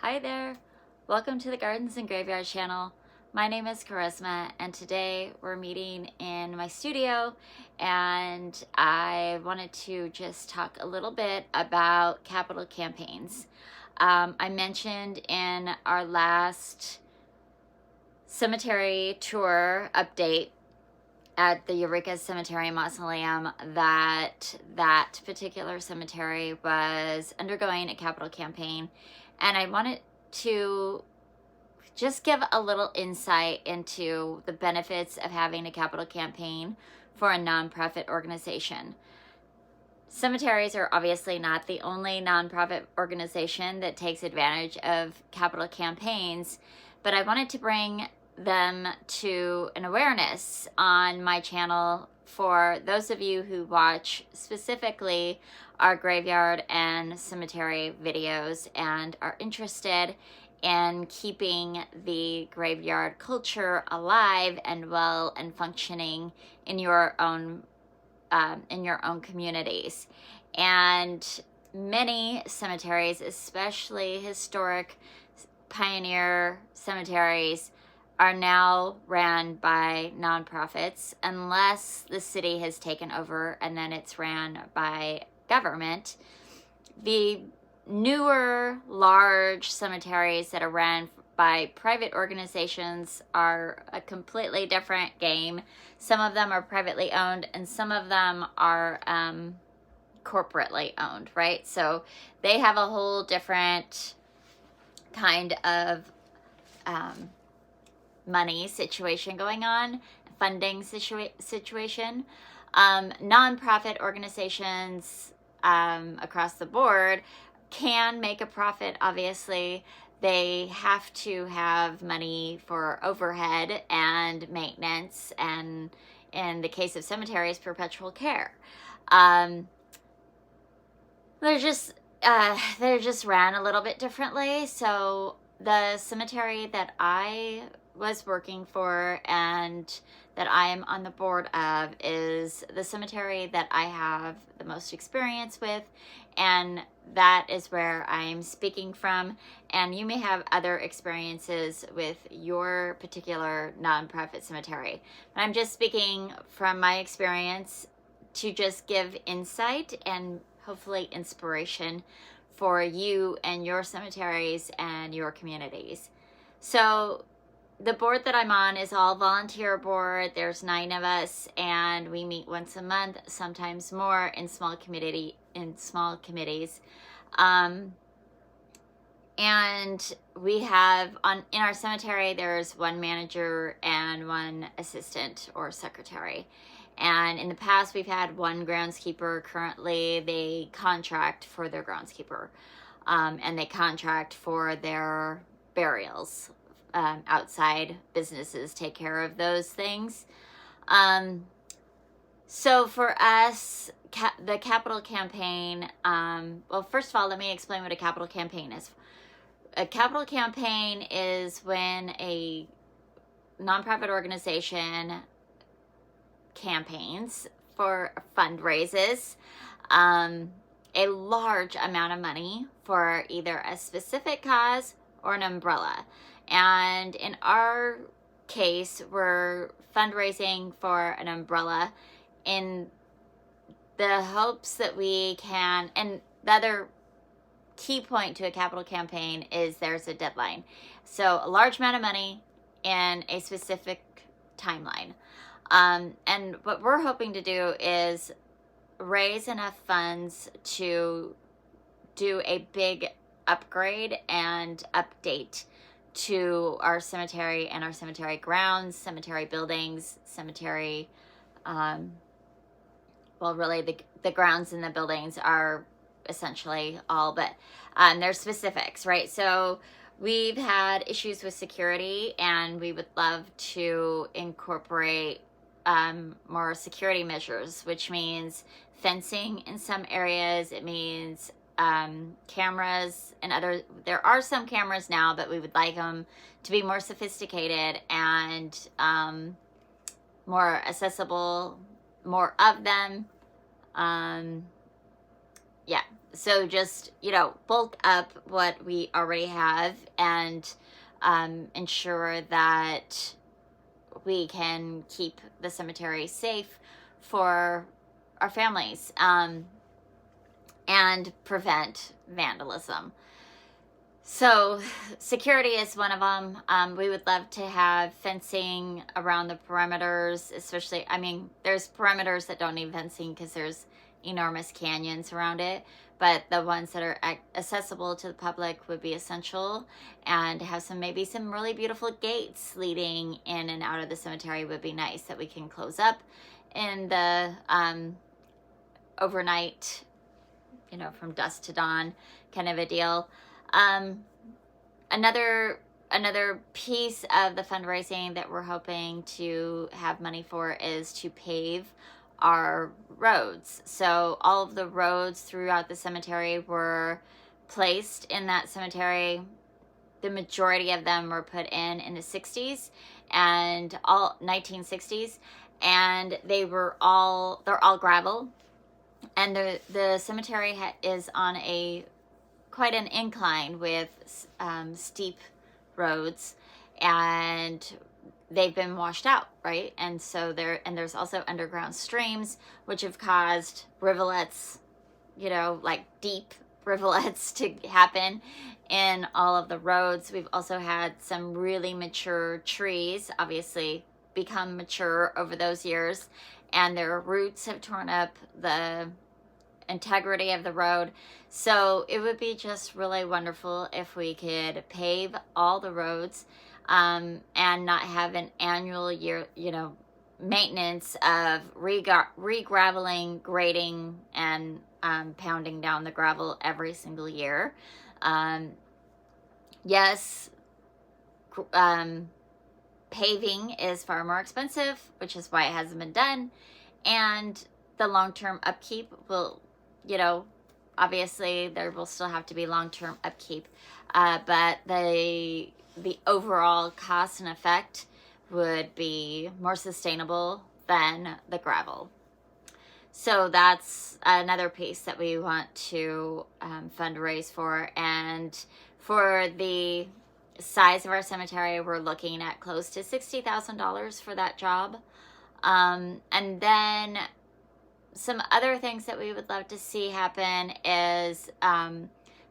Hi there, welcome to the Gardens and Graveyard channel. My name is Charisma and today we're meeting in my studio and I wanted to just talk a little bit about capital campaigns. I mentioned in our last cemetery tour update at the Eureka Cemetery Mausoleum that particular cemetery was undergoing a capital campaign, and I wanted to just give a little insight into the benefits of having a capital campaign for a nonprofit organization. Cemeteries are obviously not the only nonprofit organization that takes advantage of capital campaigns, but I wanted to bring them to an awareness on my channel for those of you who watch specifically our graveyard and cemetery videos and are interested in keeping the graveyard culture alive and well and functioning in your own communities. And many cemeteries, especially historic pioneer cemeteries, are now ran by nonprofits unless the city has taken over and then it's ran by government. The newer large cemeteries that are ran by private organizations are a completely different game. Some of them are privately owned and some of them are corporately owned, right? So they have a whole different kind of money situation going on, funding situation. Nonprofit organizations across the board can make a profit, obviously. They have to have money for overhead and maintenance, and in the case of cemeteries, perpetual care. They're just ran a little bit differently. So the cemetery that I was working for and that I am on the board of is the cemetery that I have the most experience with, and that is where I'm speaking from. And you may have other experiences with your particular nonprofit cemetery, but I'm just speaking from my experience to just give insight and hopefully inspiration for you and your cemeteries and your communities. So the board that I'm on is all volunteer board. There's 9 of us and we meet once a month, sometimes more in small committees. And we have in our cemetery, there's 1 manager and 1 assistant or secretary. And in the past, we've had 1 groundskeeper. Currently, they contract for their groundskeeper, and they contract for their burials. Outside businesses take care of those things. So for us, the capital campaign, well, first of all, let me explain what a capital campaign is. A capital campaign is when a nonprofit organization campaigns for fundraises a large amount of money for either a specific cause or an umbrella. And in our case, we're fundraising for an umbrella in the hopes that we can, and the other key point to a capital campaign is there's a deadline. So a large amount of money in a specific timeline. And what we're hoping to do is raise enough funds to do a big upgrade and update to our cemetery and our cemetery grounds, cemetery buildings, cemetery, well, really the grounds and the buildings are essentially all, but there's specifics, right? So we've had issues with security and we would love to incorporate more security measures, which means fencing in some areas. It means cameras and there are some cameras now, but we would like them to be more sophisticated and more accessible, more of them. Yeah, So just, bulk up what we already have and ensure that we can keep the cemetery safe for our families, and prevent vandalism. So security is one of them. We would love to have fencing around the perimeters, especially, there's perimeters that don't need fencing because there's enormous canyons around it, but the ones that are accessible to the public would be essential, and have maybe some really beautiful gates leading in and out of the cemetery would be nice that we can close up in the overnight, from dusk to dawn kind of a deal. Another piece of the fundraising that we're hoping to have money for is to pave our roads. So all of the roads throughout the cemetery were placed in that cemetery. The majority of them were put in the 60s and all 1960s, and they're all gravel. And the cemetery is on quite an incline with steep roads, and they've been washed out, right? And so there's also underground streams which have caused rivulets, like deep rivulets to happen in all of the roads. We've also had some really mature trees obviously become mature over those years, and their roots have torn up the integrity of the road. So it would be just really wonderful if we could pave all the roads, and not have an annual year, maintenance of re-graveling, grading, and pounding down the gravel every single year. Yes, paving is far more expensive, which is why it hasn't been done, and the long-term upkeep will, obviously there will still have to be long-term upkeep, but the overall cost and effect would be more sustainable than the gravel. So that's another piece that we want to fundraise for. And for the size of our cemetery, we're looking at close to $60,000 for that job. And then some other things that we would love to see happen is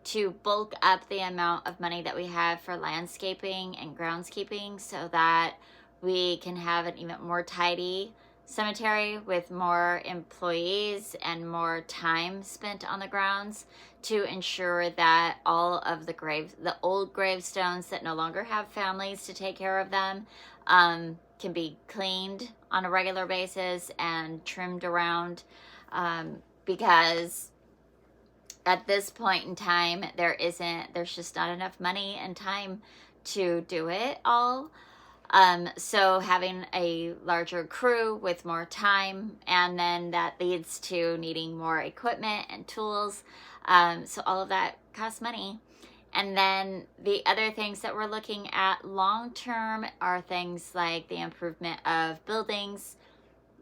to bulk up the amount of money that we have for landscaping and groundskeeping, so that we can have an even more tidy cemetery with more employees and more time spent on the grounds, to ensure that all of the old gravestones that no longer have families to take care of them, can be cleaned on a regular basis and trimmed around, because at this point in time there's just not enough money and time to do it all. So having a larger crew with more time, and then that leads to needing more equipment and tools. So all of that costs money. And then the other things that we're looking at long-term are things like the improvement of buildings.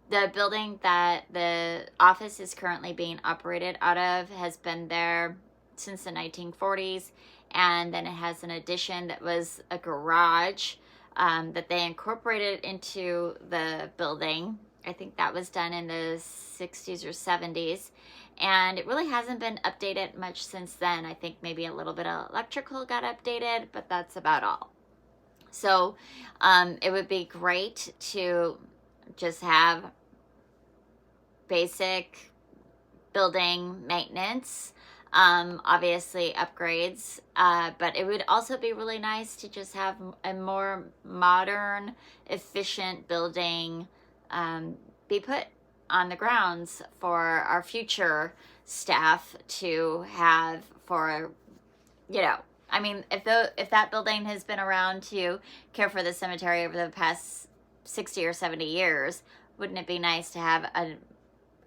The building that the office is currently being operated out of has been there since the 1940s. And then it has an addition that was a garage that they incorporated into the building. I think that was done in the 60s or 70s. And it really hasn't been updated much since then. I think maybe a little bit of electrical got updated, but that's about all. So it would be great to just have basic building maintenance, obviously upgrades, but it would also be really nice to just have a more modern, efficient building be put on the grounds for our future staff to have for, if that building has been around to care for the cemetery over the past 60 or 70 years, wouldn't it be nice to have an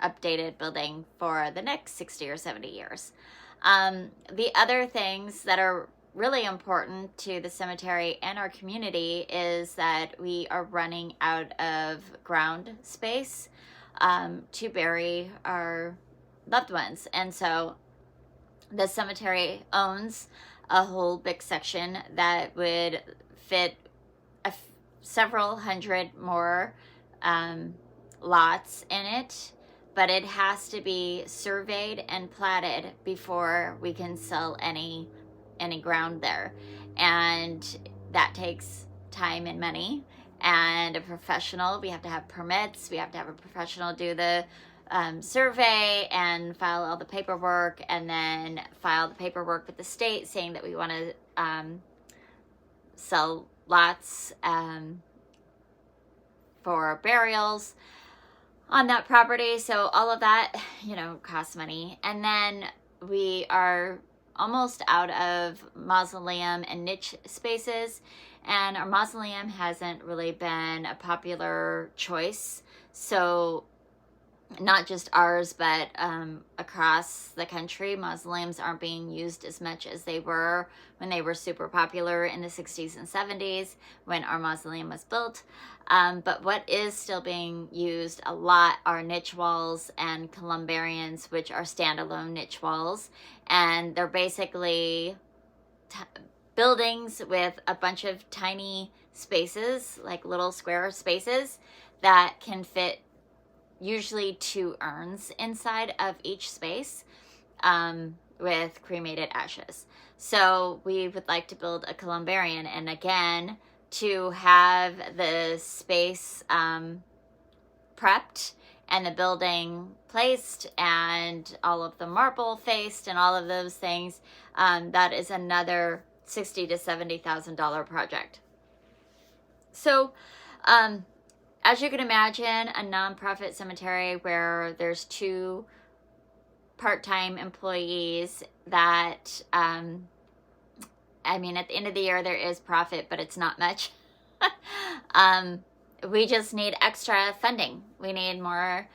updated building for the next 60 or 70 years? The other things that are really important to the cemetery and our community is that we are running out of ground space to bury our loved ones. And so the cemetery owns a whole big section that would fit several hundred more lots in it, but it has to be surveyed and platted before we can sell any ground there, and that takes time and money and a professional. We have to have permits. We have to have a professional do the survey and file all the paperwork, and then file the paperwork with the state saying that we want to sell lots for burials on that property. So all of that, costs money. And then we are almost out of mausoleum and niche spaces, and our mausoleum hasn't really been a popular choice. So not just ours, but across the country, mausoleums aren't being used as much as they were when they were super popular in the 60s and 70s when our mausoleum was built. But what is still being used a lot are niche walls and columbarians, which are standalone niche walls. And they're basically buildings with a bunch of tiny spaces, like little square spaces, that can fit usually 2 urns inside of each space, with cremated ashes. So we would like to build a columbarium, and again, to have the space prepped and the building placed and all of the marble faced and all of those things, that is another $60,000 to $70,000 project. So as you can imagine, a nonprofit cemetery where there's 2 part-time employees that, at the end of the year there is profit, but it's not much. We just need extra funding. We need more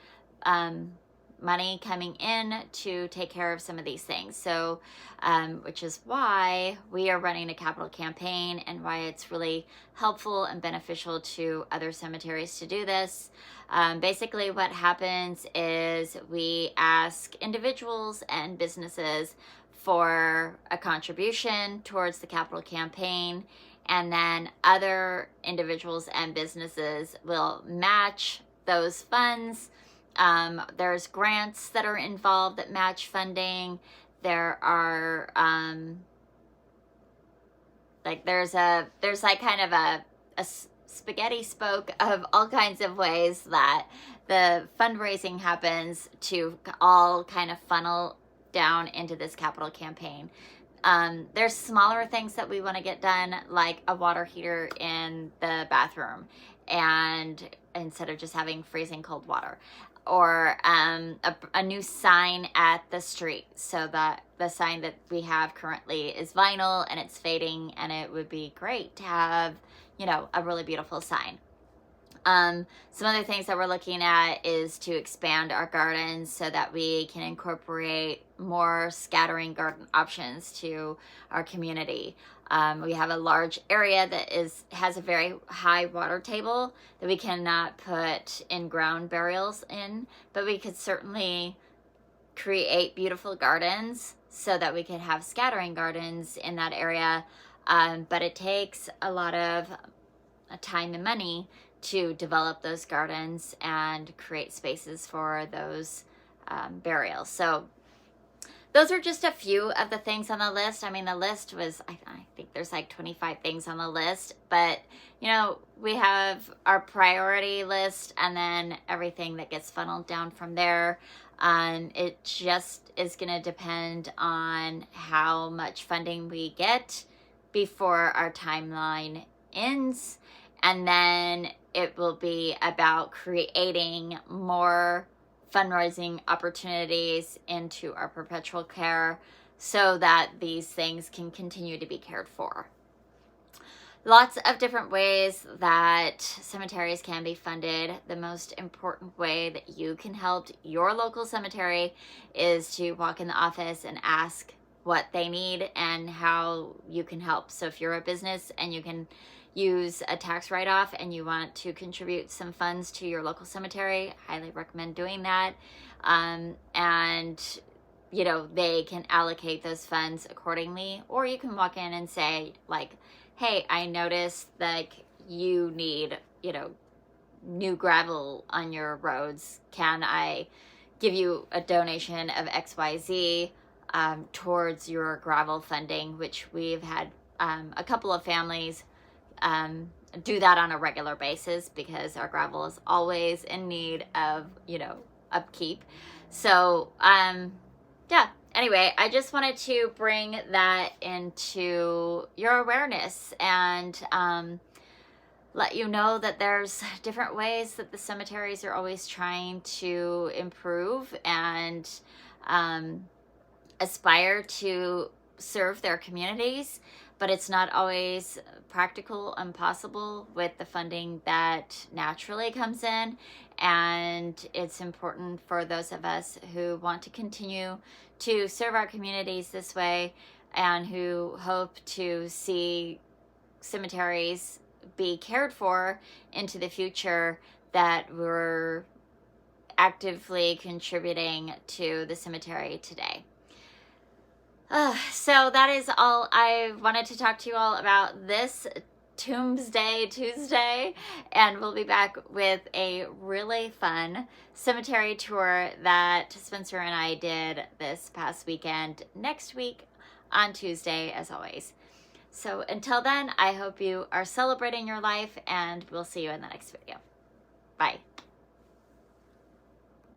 money coming in to take care of some of these things. So, which is why we are running a capital campaign, and why it's really helpful and beneficial to other cemeteries to do this. Basically what happens is we ask individuals and businesses for a contribution towards the capital campaign, and then other individuals and businesses will match those funds. There's grants that are involved that match funding. There are there's kind of a spaghetti spoke of all kinds of ways that the fundraising happens to all kind of funnel down into this capital campaign. There's smaller things that we want to get done, like a water heater in the bathroom, and instead of just having freezing cold water, or a new sign at the street, so that the sign that we have currently is vinyl and it's fading, and it would be great to have, a really beautiful sign. Some other things that we're looking at is to expand our gardens so that we can incorporate more scattering garden options to our community. We have a large area that has a very high water table that we cannot put in-ground burials in, but we could certainly create beautiful gardens so that we could have scattering gardens in that area. But it takes a lot of time and money to develop those gardens and create spaces for those burials. So those are just a few of the things on the list. The list was, I think there's like 25 things on the list, but we have our priority list and then everything that gets funneled down from there. It just is going to depend on how much funding we get before our timeline ends. And then it will be about creating more fundraising opportunities into our perpetual care so that these things can continue to be cared for. Lots of different ways that cemeteries can be funded. The most important way that you can help your local cemetery is to walk in the office and ask what they need and how you can help. So if you're a business and you can use a tax write-off and you want to contribute some funds to your local cemetery, highly recommend doing that. And you know, they can allocate those funds accordingly. Or you can walk in and say, like, hey, I noticed like you need, you know, new gravel on your roads. Can I give you a donation of XYZ towards your gravel funding, which we've had a couple of families do that on a regular basis because our gravel is always in need of, you know, upkeep. So, yeah, anyway, I just wanted to bring that into your awareness and let you know that there's different ways that the cemeteries are always trying to improve and aspire to serve their communities, but it's not always practical and possible with the funding that naturally comes in. And it's important for those of us who want to continue to serve our communities this way and who hope to see cemeteries be cared for into the future, that we're actively contributing to the cemetery today. So that is all I wanted to talk to you all about this Tombsday Tuesday, and we'll be back with a really fun cemetery tour that Spencer and I did this past weekend next week on Tuesday, as always. So until then, I hope you are celebrating your life, and we'll see you in the next video. Bye.